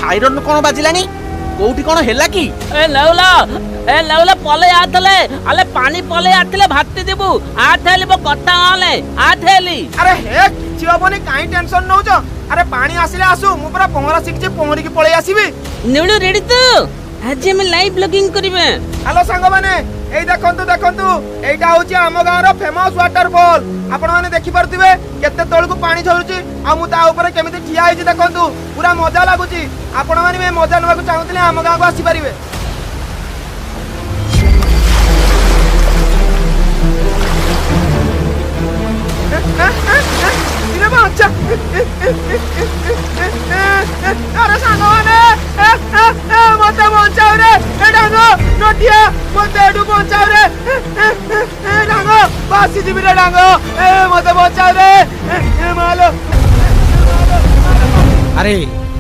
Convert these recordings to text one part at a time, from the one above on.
siren कौन बाजिलानी कोठी कौन हेला की ए लौला पले आथले अले पानी पले आथले भाती देबू आथेली बो कथा आले आथेली अरे हे किछि होबनी काई टेंशन नउछ अरे पानी आसिले आसु मु पूरा पहरा सिखछि पहरी की पळे आसीबी निउडू रेडी तू आज हम लाइव ब्लॉगिंग करिवे हेलो संग माने एई देखंतु एइटा होछि हम गाँव रो फेमस वाटरफॉल आपण माने देखि परथिबे केते तळ को पानी झरुछि आ मु ता ऊपर केमिति ठिया आइछि देखंतु पूरा मजा लागुछि आपण माने मे मजा नवा को चाहुतले हम गाँव को आसी परिबे इने बाचा अरे संग माने मते बचाओ रे ए डांगो नटिया मते एडू बचाओ रे डांगो बासी दिबी रे डांगो ए मते बचाओ रे ए मालो अरे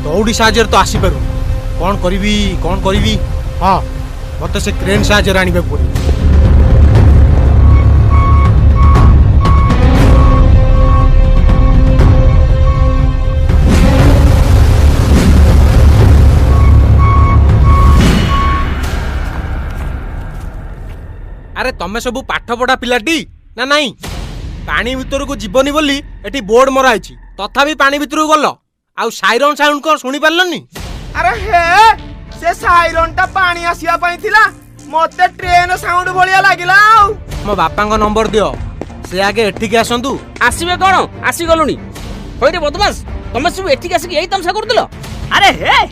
दौड़ी साजर तो आसी पारु कौन करिवी हां मते से क्रेन साजर आनिबे पड़ी अरे तमे सब पाठ पढ़ा पिलाटी ना नहीं पानी भीतर को जीवनी बोली एटी बोर्ड मरा आइछि तथापि पानी भीतर को गलो आउ साइरन साउंड को सुनी पारलनी अरे हे से साइरन ता पानी आसिया पई थिला मते ट्रेन साउंड भलिया लागिला मो बापा को नंबर दियो से आगे एठी के आसंतु आसीबे कोन आसी गलुनी होय रे बदमाश तमे सब एठी आसी एई तमसा करदिलो अरे हे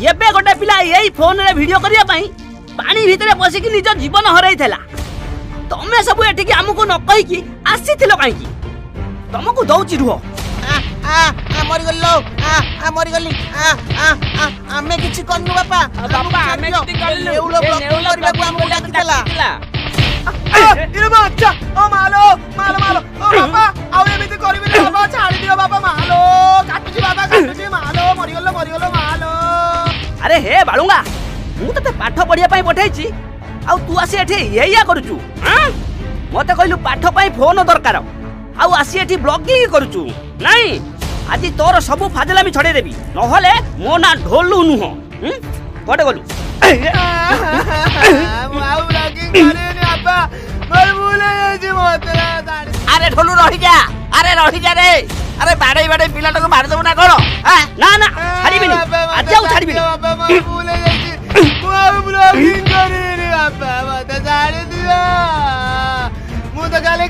येबे गोटे पिला एई फोन रे वीडियो करिया पई पानी भीतर पसी कि निज जीवन हराई थला तमे सब एठी कि हमकु न कहि कि आसी थिलो काई कि तमकु दउची रुह मरि गल्लो मरि गल्ली आमे किछि करनु बापा बापा आमे किछि करलु नेउलो ब्लॉक करबा को हमकु डाकितला इरे बच्चा ओ मालो ओ बापा आउ एमिति करबी रे बाबा छाड़ी दियो बाबा मालो काटुची मालो मरि गल्लो मालो अरे हे बाळुंगा मु तते पाठ पढिया पई पठाइची आ तू आसी एठी एया करूचू मते कहलु पाठ पई फोन दरकार आ आसी एठी ब्लॉगिंग करूचू नहीं आज तोर सब फाजलामी छडे देबी नहले मो ना ढोलू नुह कोटे गलु आउ ब्लॉगिंग करे ने आपा मोर भूले जे मतरा अरे ढोलू रही जा रे अरे बाडे पिलाटा को मार दबो ना कोन ना ना छाड़ीबिनी आज आउ छाड़ीबिनी बाबा मोर भूले जे मु ब्लॉगिंग करे रे बापा मते छाड़ी दियो मु तो गाले